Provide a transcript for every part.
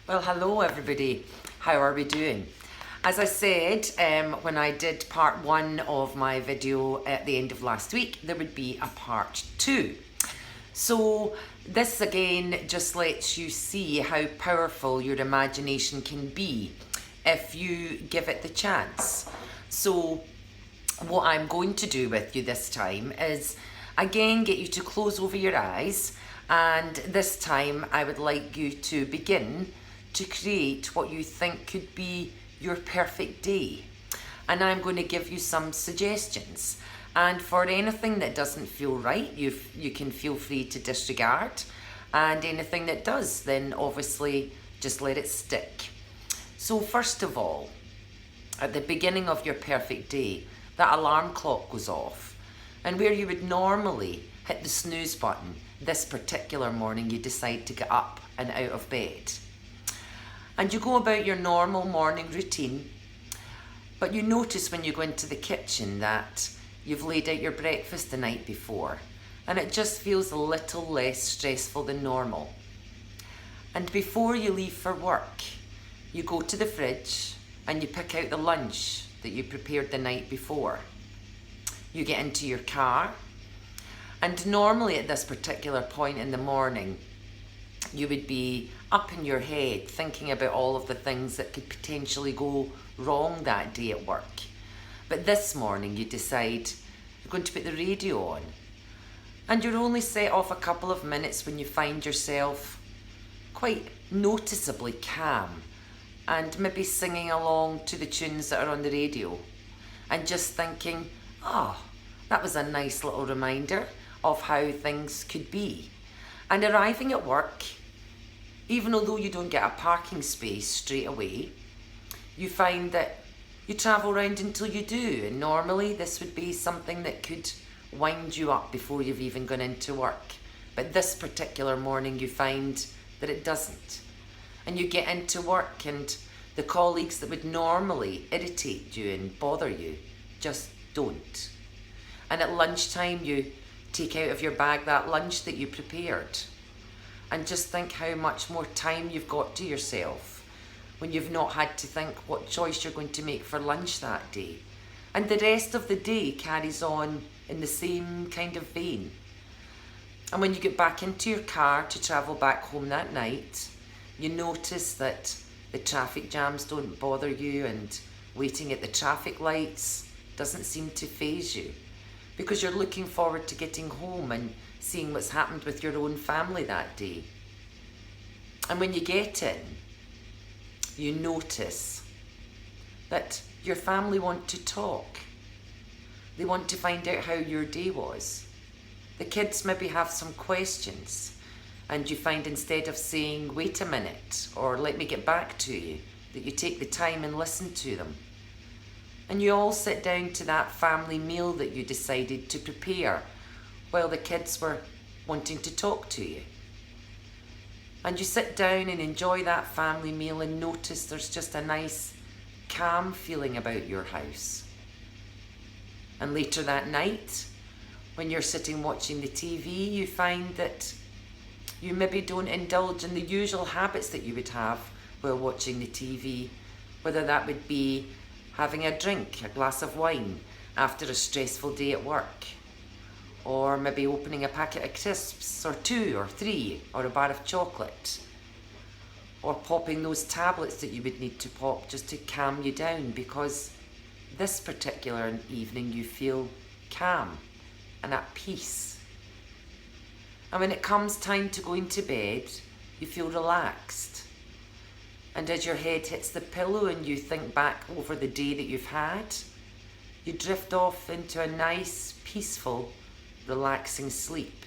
Well, hello everybody. How are we doing? As I said, when I did part one of my video at the end of last week, there would be a part two. So this again just lets you see how powerful your imagination can be if you give it the chance. So what I'm going to do with you this time is again get you to close over your eyes, and this time I would like you to begin to create what you think could be your perfect day. And I'm going to give you some suggestions, and for anything that doesn't feel right, you can feel free to disregard, and anything that does, then obviously just let it stick. So first of all, at the beginning of your perfect day, that alarm clock goes off, and where you would normally hit the snooze button, this particular morning you decide to get up and out of bed. And you go about your normal morning routine, but you notice when you go into the kitchen that you've laid out your breakfast the night before, and it just feels a little less stressful than normal. And before you leave for work, you go to the fridge and you pick out the lunch that you prepared the night before. You get into your car, and normally at this particular point in the morning, you would be up in your head thinking about all of the things that could potentially go wrong that day at work. But this morning you decide you're going to put the radio on, and you're only set off a couple of minutes when you find yourself quite noticeably calm and maybe singing along to the tunes that are on the radio and just thinking, that was a nice little reminder of how things could be. And arriving at work, even although you don't get a parking space straight away, you find that you travel around until you do. And normally this would be something that could wind you up before you've even gone into work. But this particular morning you find that it doesn't. And you get into work, and the colleagues that would normally irritate you and bother you just don't. And at lunchtime you take out of your bag that lunch that you prepared, and just think how much more time you've got to yourself when you've not had to think what choice you're going to make for lunch that day. And the rest of the day carries on in the same kind of vein. And when you get back into your car to travel back home that night, you notice that the traffic jams don't bother you, and waiting at the traffic lights doesn't seem to faze you, because you're looking forward to getting home and seeing what's happened with your own family that day. And when you get in, you notice that your family want to talk. They want to find out how your day was. The kids maybe have some questions, and you find instead of saying, wait a minute, or let me get back to you, that you take the time and listen to them. And you all sit down to that family meal that you decided to prepare while the kids were wanting to talk to you. And you sit down and enjoy that family meal and notice there's just a nice, calm feeling about your house. And later that night, when you're sitting watching the TV, you find that you maybe don't indulge in the usual habits that you would have while watching the TV, whether that would be having a drink, a glass of wine after a stressful day at work, or maybe opening a packet of crisps, or 2 or 3, or a bar of chocolate, or popping those tablets that you would need to pop just to calm you down, because this particular evening you feel calm and at peace. And when it comes time to going to bed, you feel relaxed. And as your head hits the pillow and you think back over the day that you've had, you drift off into a nice, peaceful, relaxing sleep.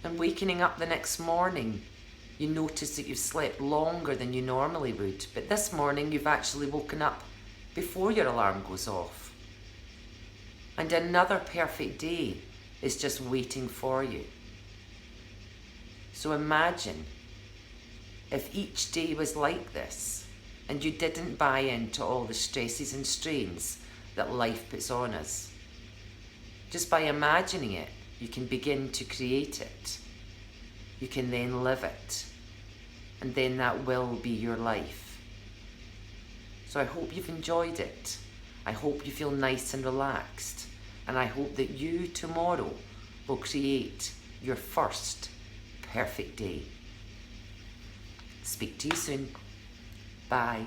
And waking up the next morning, you notice that you've slept longer than you normally would. But this morning you've actually woken up before your alarm goes off. And another perfect day is just waiting for you. So imagine if each day was like this, and you didn't buy into all the stresses and strains that life puts on us. Just by imagining it, you can begin to create it. You can then live it. and then that will be your life. So I hope you've enjoyed it. I hope you feel nice and relaxed, and I hope that you tomorrow will create your first perfect day. Speak to you soon. Bye.